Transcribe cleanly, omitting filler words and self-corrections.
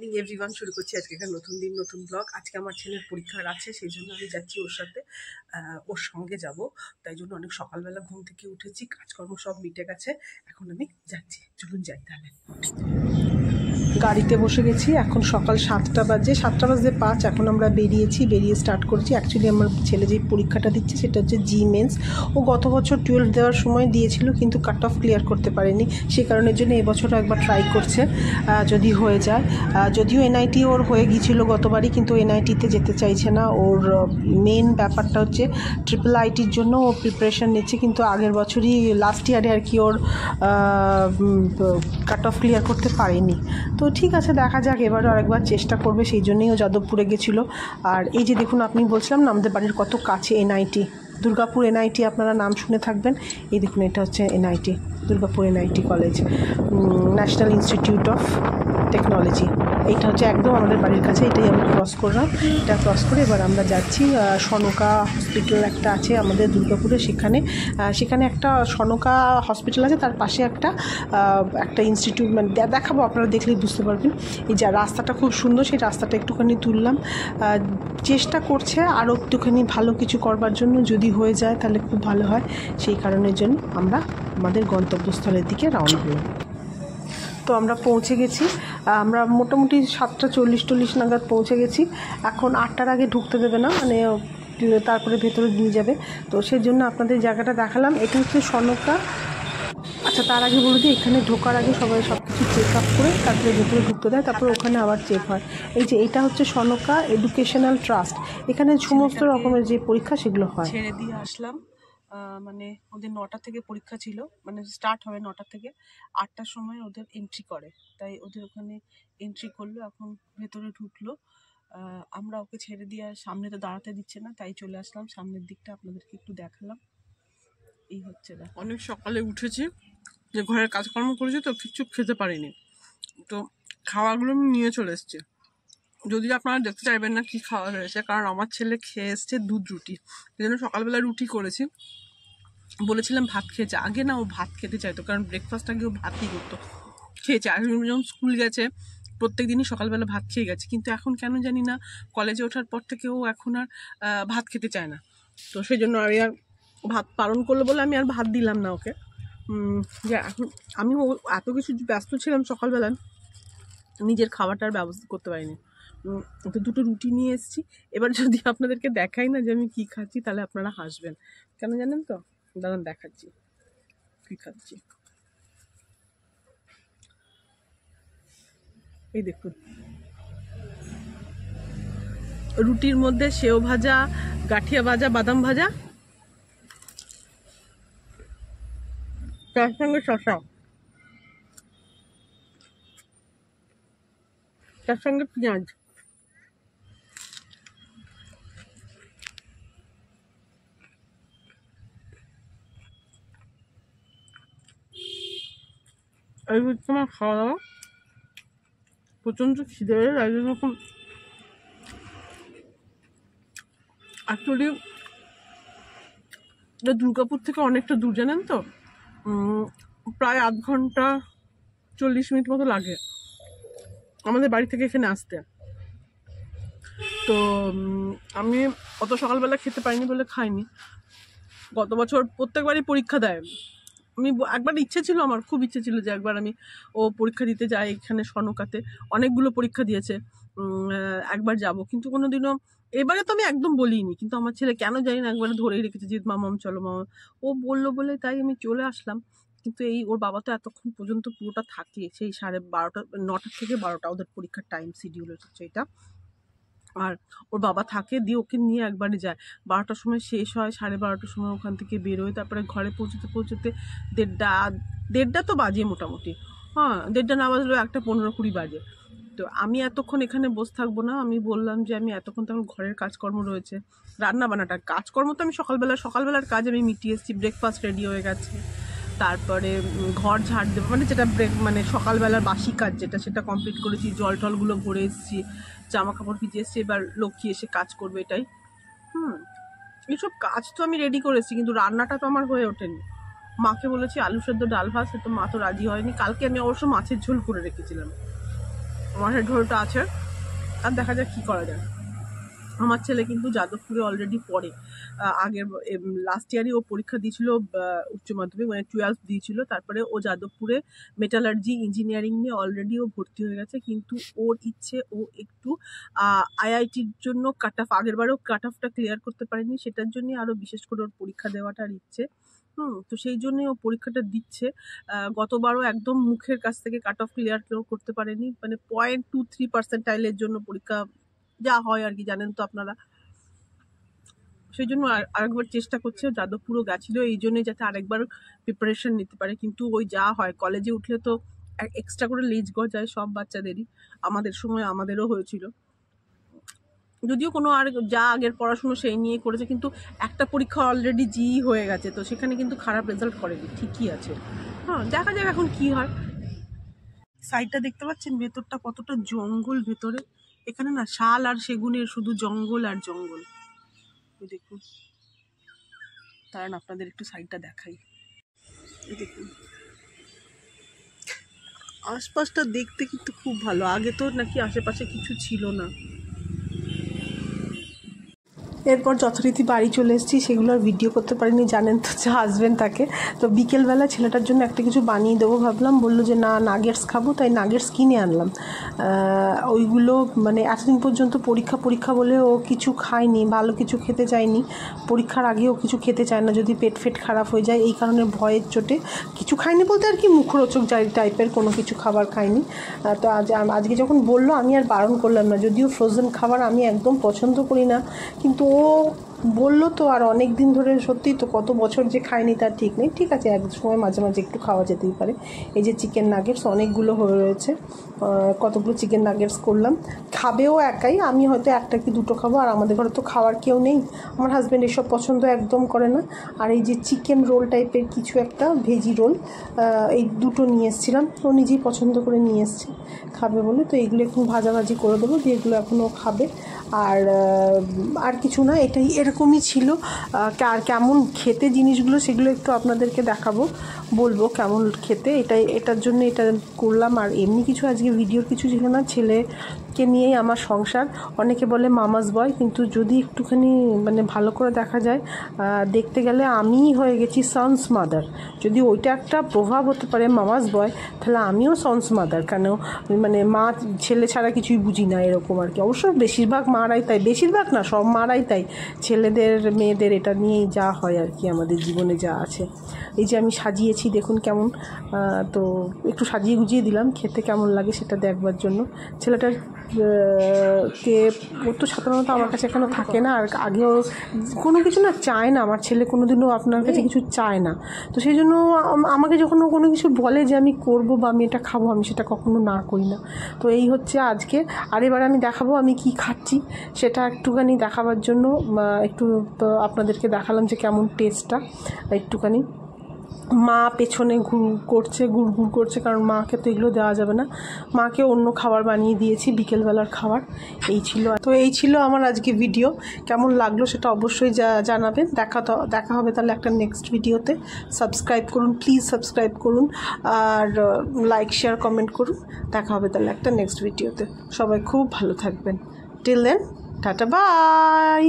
Morning everyone, শুরু করছি আজকে একটা নতুন দিন নতুন ব্লগ। আজকে আমার ছেলের পরীক্ষার আছে, সেই জন্য আমি যাচ্ছি ওর সাথে, ওর সঙ্গে যাব। তাই জন্য অনেক সকালবেলা ঘুম থেকে উঠেছি, কাজকর্ম সব মিটে গেছে। এখন আমি যাচ্ছি, চলুন যাই তাহলে। গাড়িতে বসে গেছি, এখন সকাল 7টা বাজে, 5:07। এখন আমরা বেরিয়ে স্টার্ট করছি। অ্যাকচুয়ালি আমার ছেলে যে পরীক্ষাটা দিচ্ছে সেটা হচ্ছে জি মেন্স। ও গত বছর 12 দেওয়ার সময় দিয়েছিল, কিন্তু কাট অফ ক্লিয়ার করতে পারেনি। সেই কারণের জন্য এবছরও একবার ট্রাই করছে, যদি হয়ে যায়। যদিও এনআইটি ওর হয়ে গিয়েছিল গতবারই, কিন্তু এনআইটিতে যেতে চাইছে না। ওর মেন ব্যাপারটা হচ্ছে ট্রিপল আইটির জন্য ও প্রিপারেশান নিচ্ছে, কিন্তু আগের বছরই লাস্ট ইয়ারে আর কি ওর কাট অফ ক্লিয়ার করতে পারেনি। তো ঠিক আছে, দেখা যাক, এবারও আরেকবার চেষ্টা করবে। সেই জন্যই ও যাদবপুরে গেছিলো। আর এই যে দেখুন, আপনি বলছিলাম না আমাদের বাড়ির কত কাছে এনআইটি, দুর্গাপুর এনআইটি, আপনারা নাম শুনে থাকবেন। এই দেখুন, এটা হচ্ছে NIT, Durgapur NIT college, national institute of technology. এইটা হচ্ছে একদম আমাদের বাড়ির কাছে। এটাই আমরা ক্রস করলাম। এটা ক্রস করে এবার আমরা যাচ্ছি সনকা হসপিটাল একটা আছে আমাদের দুর্গাপুরে, সেখানে একটা সনকা হসপিটাল আছে, তার পাশে একটা ইনস্টিটিউট, মানে দেখাবো, আপনারা দেখলেই বুঝতে পারবেন। এই যা রাস্তাটা খুব সুন্দর, সেই রাস্তাটা একটুখানি তুললাম। চেষ্টা করছে আরও একটুখানি ভালো কিছু করবার জন্য, যদি হয়ে যায় তাহলে খুব ভালো হয়। সেই কারণের জন্য আমরা আমাদের গন্তব্যস্থলের দিকে রওনা হলাম। তো আমরা পৌঁছে গেছি, আমরা মোটামুটি 7:40 নাগাদ পৌঁছে গেছি। এখন 8টার আগে ঢুকতে দেবে না, মানে তারপরে ভেতরে নিয়ে যাবে। তো সেই জন্য আপনাদের জায়গাটা দেখালাম। এটা হচ্ছে সনকা। আচ্ছা, তার আগে বলে দিই, এখানে ঢোকার আগে সবাই সব কিছু চেক আপ করে তারপরে ভেতরে ঢুকতে দেয়, তারপরে ওখানে আবার চেক হয়। এই যে এটা হচ্ছে সনকা এডুকেশনাল ট্রাস্ট, এখানে সমস্ত রকমের যে পরীক্ষা সেগুলো হয়। ছেড়ে দিয়ে আসলাম, মানে ওদের 9টা থেকে পরীক্ষা ছিল, মানে স্টার্ট হবে 9টা থেকে, 8টার সময় ওদের এন্ট্রি করে, তাই ওদের ওখানে এন্ট্রি করলো। এখন ভেতরে ঢুকলো। আমরা ওকে ছেড়ে দিয়ে সামনে তো দাঁড়াতে দিচ্ছে না, তাই চলে আসলাম সামনের দিকটা, আপনাদেরকে একটু দেখালাম। এই হচ্ছে, অনেক সকালে উঠেছি, যে ঘরের কাজকর্ম করেছি, তো কিছু খেতে পারিনি, তো খাওয়াগুলো আমি নিয়ে চলে এসেছি। যদি আপনারা দেখতে চাইবেন না কি খাওয়া হয়েছে, কারণ আমার ছেলে খেয়ে এসছে দুধ রুটি, সেই জন্য সকালবেলা রুটি করেছি। বলেছিলাম ভাত খেয়েছে, আগে না ও ভাত খেতে চাইতো, কারণ ব্রেকফাস্ট আগে ও ভাতই করতো, খেয়েছে। আর যখন স্কুল গেছে প্রত্যেক দিনই সকালবেলা ভাত খেয়ে গেছে, কিন্তু এখন কেন জানি না কলেজে ওঠার পর থেকে ও এখন আর ভাত খেতে চায় না। তো সেই জন্য আমি আর ভাত পালন করলো বলে আমি আর ভাত দিলাম না ওকে। যে এখন আমি এত কিছু ব্যস্ত ছিলাম সকালবেলা, নিজের খাবারটার ব্যবস্থা করতে পারিনি। তো দুটো রুটি নিয়ে এসেছি। এবার যদি আপনাদেরকে দেখাই না যে আমি কী খাচ্ছি, তাহলে আপনারা হাসবেন। কেন জানেন তো? দাঁড়ান দেখাচ্ছি কী খাচ্ছি। এই দেখুন, রুটির মধ্যে সেও ভাজা, গাঠিয়া ভাজা, বাদাম ভাজা, তার সঙ্গে শসা, তার সঙ্গে পেঁয়াজ। এই হচ্ছে আমার খাওয়া দাওয়া। প্রচণ্ড খিদে পেয়ে যায়, যখন অ্যাকচুয়ালি দুর্গাপুর থেকে অনেকটা দূর, জানেন তো, প্রায় 8 ঘন্টা 40 মিনিট মতো লাগে আমাদের বাড়ি থেকে এখানে আসতে। তো আমি অত সকালবেলা খেতে পারিনি বলে খাইনি। গত বছর প্রত্যেকবারই পরীক্ষা দেয়, আমি একবার ইচ্ছে ছিল, আমার খুব ইচ্ছে ছিল যে একবার আমি ও পরীক্ষা দিতে যাই এখানে সনকাতে। অনেকগুলো পরীক্ষা দিয়েছে, একবার যাব, কিন্তু কোনোদিনও, এবারে তো আমি একদম বলিনি, কিন্তু আমার ছেলে কেন জানি না একবারে ধরেই রেখেছে যে মামাম চলো মামা। ও বললো বলে তাই আমি চলে আসলাম। কিন্তু এই ওর বাবা তো এতক্ষণ পর্যন্ত পুরোটা থাকে, সেই 12:30, 9টা থেকে 12টা ওদের পরীক্ষার টাইম শিডিউল হচ্ছে এটা। আর ওর বাবা থাকে, দিয়ে ওকে নিয়ে একবারে যায়। 12টার সময় শেষ হয়, 12:30টার সময় ওখান থেকে বেরোয়, তারপরে ঘরে পৌঁছতে 1:30 তো বাজে মোটামুটি। হ্যাঁ, 1:30 না বাজলেও 1:15-20 বাজে। তো আমি এতক্ষণ এখানে বসে থাকবো না, আমি বললাম যে আমি এতক্ষণ তখন ঘরের কাজকর্ম রয়েছে, রান্না বান্নাটা কাজকর্ম তো আমি সকালবেলার কাজ আমি মিটিয়ে এসেছি। ব্রেকফাস্ট রেডি হয়ে গেছে, তারপরে ঘর ঝাড় দেবো, মানে যেটা মানে সকালবেলার বাসি কাজ যেটা, সেটা কমপ্লিট করেছি। জল টলগুলো ভরে এসেছি, জামা কাপড় ভিজে এসেছি, এবার লক্ষ্মী এসে কাজ করবে, এটাই। এইসব কাজ তো আমি রেডি করেছি, কিন্তু রান্নাটা তো আমার হয়ে ওঠেনি। মাকে বলেছি আলু সেদ্ধ ডাল ভাত, সে তো মা তো রাজি হয়নি। কালকে আমি অবশ্য মাছের ঝোল করে রেখেছিলাম, মাছের ঝোলটা আছে, আর দেখা যাক কী করা যায়। আমার ছেলে কিন্তু যাদবপুরে অলরেডি পড়ে, আগের লাস্ট ইয়ারই ও পরীক্ষা দিয়েছিল উচ্চ মাধ্যমিক, মানে 12 দিয়েছিল। তারপরে ও যাদবপুরে মেটালার্জি ইঞ্জিনিয়ারিং নিয়ে অলরেডি ও ভর্তি হয়ে গেছে। কিন্তু ওর ইচ্ছে ও একটু আইআইটির জন্য আগের বারেও কাট অফটা ক্লিয়ার করতে পারেনি, সেটার জন্য আরও বিশেষ করে ওর পরীক্ষা দেওয়াটার ইচ্ছে। তো সেই জন্যই ও পরীক্ষাটা দিচ্ছে। গতবারও একদম মুখের কাছ থেকে কাট অফ ক্লিয়ার কেউ করতে পারেনি, মানে 0.23% জন্য পরীক্ষা যা হয় আর কি, জানেন তো আপনারা। সেই জন্য আরেকবার চেষ্টা করছে, যাদবপুরও গেছিল এই জন্যই যাতে আরেকবার প্রিপারেশন নিতে পারে। কিন্তু ওই যা হয়, কলেজে উঠলে তো এক্সট্রা করে লেজ গজায় সব বাচ্চাদেরই, আমাদের সময় আমাদেরও হয়েছিল। যদিও কোনো আর যা আগের পড়াশুনো সেই নিয়ে করেছে, কিন্তু একটা পরীক্ষা অলরেডি হয়ে গেছে, তো সেখানে কিন্তু খারাপ রেজাল্ট করেনি, ঠিকই আছে। দেখা যাক এখন কি হয়। সাইডটা দেখতে পাচ্ছেন, ভেতরটা কতটা জঙ্গল ভেতরে। এখানে না শাল আর সেগুনের শুধু জঙ্গল আর জঙ্গল। দেখুন, দাঁড়ান আপনাদের একটু সাইডটা দেখাই। দেখুন আশপাশটা দেখতে কিন্তু খুব ভালো, আগে তো নাকি আশেপাশে কিছু ছিল না। এরপর যথারীতি বাড়ি চলে এসেছি, সেগুলো আর ভিডিও করতে পারিনি, জানেন তো যে হাজব্যান্ড থাকে। তো বিকেলবেলা ছেলেটার জন্য একটা কিছু বানিয়ে দেবো ভাবলাম, বললো যে না নাগেটস খাবো, তাই নাগেটস কিনে আনলাম। ওইগুলো মানে এতদিন পর্যন্ত পরীক্ষা বলে ও কিছু খায়নি, ভালো কিছু খেতে চায়নি, পরীক্ষার আগেও কিছু খেতে চায় না, যদি পেট খারাপ হয়ে যায় এই কারণে ভয়ের চোটে কিছু খায়নি বলতে আর কি, মুখরোচক টাইপের কোনো কিছু খাবার খায়নি। তো আজকে যখন বললো আমি আর বারণ করলাম না, যদিও ফ্রোজেন খাবার আমি একদম পছন্দ করি না, কিন্তু ও বললো তো, আর অনেক দিন ধরে সত্যিই তো কত বছর যে খায়নি তার ঠিক নেই। ঠিক আছে, এক সময় মাঝে মাঝে একটু খাওয়া যেতেই পারে। এই যে চিকেন নাগেটস অনেকগুলো হয়ে রয়েছে, কতগুলো চিকেন নাগেটস করলাম। খাবেও একাই, আমি হয়তো একটা কি দুটো খাবো, আর আমাদের ঘরে তো খাওয়ার কেউ নেই। আমার হাজব্যান্ড এসব পছন্দ একদম করে না। আর এই যে চিকেন রোল টাইপের কিছু একটা, ভেজি রোল, এই দুটো নিয়ে এসেছিলাম, ও নিজেই পছন্দ করে নিয়ে এসছে খাবে বলে। তো এইগুলো এখন ভাজাভাজি করে দেবো, দিয়ে এগুলো এখনও খাবে। আর কিছু না, এটাই এরকমই ছিল। আর কেমন খেতে জিনিসগুলো সেগুলো একটু আপনাদেরকে দেখাবো, বলবো কেমন খেতে, এটার জন্য এটা করলাম। আর এমনি কিছু আজকে ভিডিওর কিছু ছিল না, ছেলেকে নিয়েই আমার সংসার। অনেকে বলে মামাস বয়, কিন্তু যদি একটুখানি মানে ভালো করে দেখা যায়, দেখতে গেলে আমিই হয়ে গেছি সন্স মাদার। যদি ওইটা একটা প্রভাব হতে পারে মামাস বয়, তাহলে আমিও সন্স মাদার। কেন মানে মা ছেলে ছাড়া কিছুই বুঝি না এরকম আর কি। অবশ্য বেশিরভাগ মারাই তাই, বেশিরভাগ না সব মারাই তাই, ছেলেদের মেয়েদের এটা নিয়েই যা হয় আর কি, আমাদের জীবনে যা আছে। এই যে আমি সাজিয়েছি দেখুন কেমন, তো একটু সাজিয়ে গুজিয়ে দিলাম, খেতে কেমন লাগে সেটা দেখবার জন্য। ছেলেটার কে ও তো সাধারণত আমার কাছে এখানে থাকে না, আর আগেও কোনো কিছু না চায় না, আমার ছেলে কোনো দিনও আপনার কাছে কিছু চায় না। তো সেই জন্য আমাকে যখন ও কোনো কিছু বলে যে আমি করবো বা আমি এটা খাবো, আমি সেটা কখনো না করি না। তো এই হচ্ছে আজকে। আর এবার আমি দেখাবো আমি কি খাচ্ছি, সেটা একটুখানি দেখাবার জন্য একটু আপনাদেরকে দেখালাম যে কেমন টেস্টটা। একটুখানি মা পেছনে গুড় করছে, কারণ মাকে তো এগুলো দেওয়া যাবে না, মাকে অন্য খাবার বানিয়ে দিয়েছি, বিকেলবেলার খাবার। এই ছিল আমার আজকে ভিডিও। কেমন লাগলো সেটা অবশ্যই জানাবেন। দেখা হবে তাহলে একটা নেক্সট ভিডিওতে। সাবস্ক্রাইব করুন প্লিজ, সাবস্ক্রাইব করুন, আর লাইক শেয়ার কমেন্ট করুন। দেখা হবে তাহলে একটা নেক্সট ভিডিওতে। সবাই খুব ভালো থাকবেন। Till then, tata by.